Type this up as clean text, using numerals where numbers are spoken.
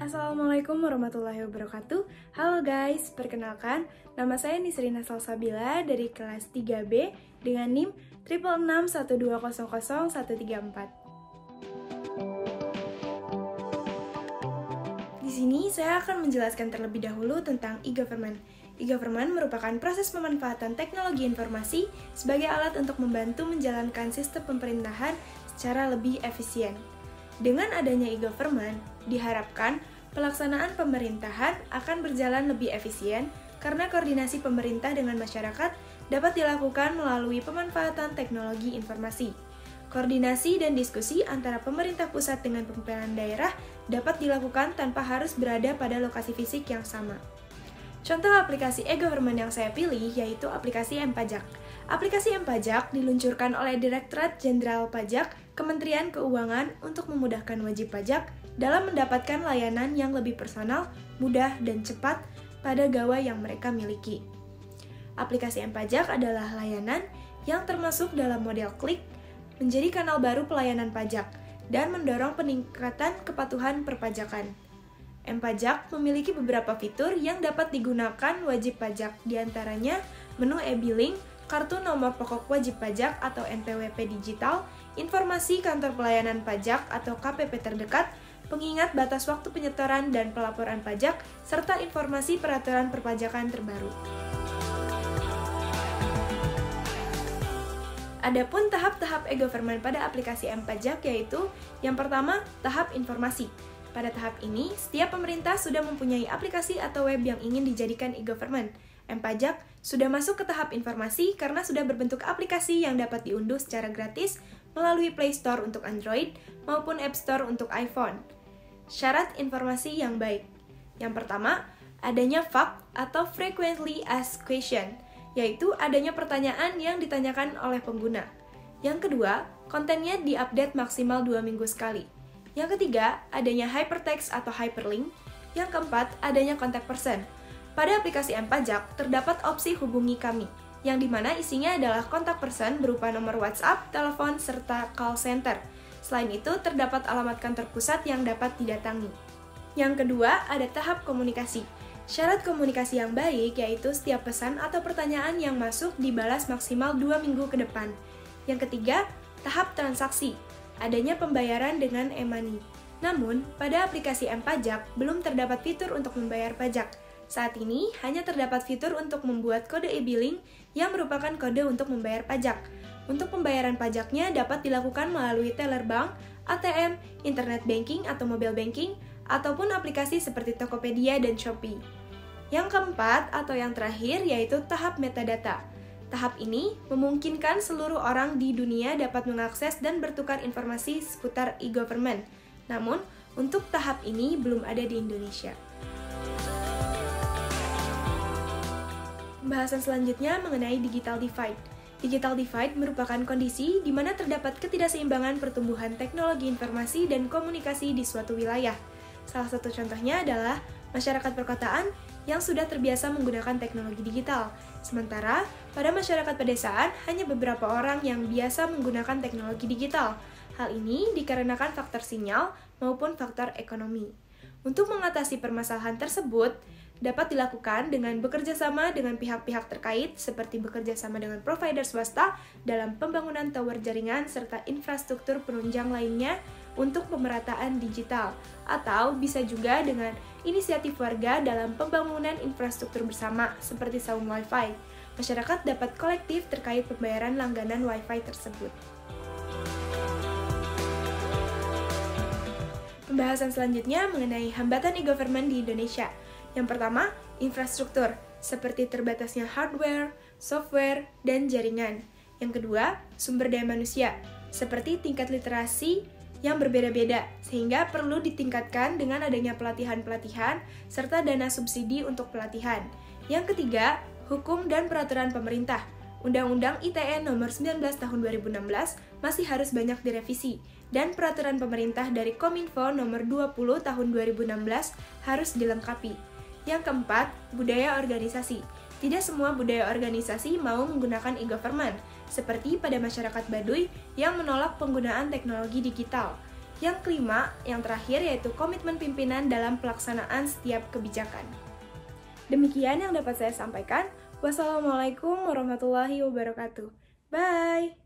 Assalamualaikum warahmatullahi wabarakatuh. Halo guys, perkenalkan, nama saya Nisrina Salsabila dari kelas 3B dengan NIM 66612000134. Di sini saya akan menjelaskan terlebih dahulu tentang e-government. E-government merupakan proses pemanfaatan teknologi informasi sebagai alat untuk membantu menjalankan sistem pemerintahan secara lebih efisien. Dengan adanya e-government, diharapkan pelaksanaan pemerintahan akan berjalan lebih efisien karena koordinasi pemerintah dengan masyarakat dapat dilakukan melalui pemanfaatan teknologi informasi. Koordinasi dan diskusi antara pemerintah pusat dengan pemerintahan daerah dapat dilakukan tanpa harus berada pada lokasi fisik yang sama. Contoh aplikasi e-government yang saya pilih yaitu aplikasi M-Pajak. Aplikasi M-Pajak diluncurkan oleh Direktorat Jenderal Pajak, Kementerian Keuangan untuk memudahkan wajib pajak dalam mendapatkan layanan yang lebih personal, mudah, dan cepat pada gawai yang mereka miliki. Aplikasi M-Pajak adalah layanan yang termasuk dalam model klik, menjadi kanal baru pelayanan pajak, dan mendorong peningkatan kepatuhan perpajakan. M-Pajak memiliki beberapa fitur yang dapat digunakan wajib pajak, diantaranya menu e-billing, kartu nomor pokok wajib pajak atau NPWP digital, informasi kantor pelayanan pajak atau KPP terdekat, pengingat batas waktu penyetoran dan pelaporan pajak, serta informasi peraturan perpajakan terbaru. Adapun tahap-tahap e-government pada aplikasi M-Pajak yaitu yang pertama, tahap informasi. Pada tahap ini, setiap pemerintah sudah mempunyai aplikasi atau web yang ingin dijadikan e-government. M-Pajak sudah masuk ke tahap informasi karena sudah berbentuk aplikasi yang dapat diunduh secara gratis melalui Play Store untuk Android maupun App Store untuk iPhone. Syarat informasi yang baik. Yang pertama, adanya FAQ atau Frequently Asked Question, yaitu adanya pertanyaan yang ditanyakan oleh pengguna. Yang kedua, kontennya diupdate maksimal 2 minggu sekali. Yang ketiga, adanya hypertext atau hyperlink. Yang keempat, adanya contact person. Pada aplikasi M-Pajak, terdapat opsi hubungi kami, yang dimana isinya adalah kontak person berupa nomor WhatsApp, telepon, serta call center. Selain itu, terdapat alamat kantor pusat yang dapat didatangi. Yang kedua, ada tahap komunikasi. Syarat komunikasi yang baik yaitu setiap pesan atau pertanyaan yang masuk dibalas maksimal 2 minggu ke depan. Yang ketiga, tahap transaksi. Adanya pembayaran dengan e-money. Namun, pada aplikasi M-Pajak belum terdapat fitur untuk membayar pajak. Saat ini, hanya terdapat fitur untuk membuat kode e-billing yang merupakan kode untuk membayar pajak. Untuk pembayaran pajaknya dapat dilakukan melalui teller bank, ATM, internet banking atau mobile banking, ataupun aplikasi seperti Tokopedia dan Shopee. Yang keempat atau yang terakhir yaitu tahap metadata. Tahap ini memungkinkan seluruh orang di dunia dapat mengakses dan bertukar informasi seputar e-government. Namun, untuk tahap ini belum ada di Indonesia. Pembahasan selanjutnya mengenai digital divide. Digital divide merupakan kondisi di mana terdapat ketidakseimbangan pertumbuhan teknologi informasi dan komunikasi di suatu wilayah. Salah satu contohnya adalah masyarakat perkotaan yang sudah terbiasa menggunakan teknologi digital. Sementara, pada masyarakat pedesaan hanya beberapa orang yang biasa menggunakan teknologi digital. Hal ini dikarenakan faktor sinyal maupun faktor ekonomi. Untuk mengatasi permasalahan tersebut, dapat dilakukan dengan bekerja sama dengan pihak-pihak terkait seperti bekerja sama dengan provider swasta dalam pembangunan tower jaringan serta infrastruktur penunjang lainnya untuk pemerataan digital, atau bisa juga dengan inisiatif warga dalam pembangunan infrastruktur bersama seperti saung Wi-Fi. Masyarakat dapat kolektif terkait pembayaran langganan Wi-Fi tersebut. Pembahasan selanjutnya mengenai hambatan e-government di Indonesia. Yang pertama, infrastruktur, seperti terbatasnya hardware, software, dan jaringan. Yang kedua, sumber daya manusia, seperti tingkat literasi yang berbeda-beda, sehingga perlu ditingkatkan dengan adanya pelatihan-pelatihan, serta dana subsidi untuk pelatihan. Yang ketiga, hukum dan peraturan pemerintah. Undang-Undang ITE nomor 19 tahun 2016 masih harus banyak direvisi, dan peraturan pemerintah dari Kominfo nomor 20 tahun 2016 harus dilengkapi. Yang keempat, budaya organisasi. Tidak semua budaya organisasi mau menggunakan e-government, seperti pada masyarakat Baduy yang menolak penggunaan teknologi digital. Yang kelima, yang terakhir yaitu komitmen pimpinan dalam pelaksanaan setiap kebijakan. Demikian yang dapat saya sampaikan. Wassalamualaikum warahmatullahi wabarakatuh. Bye!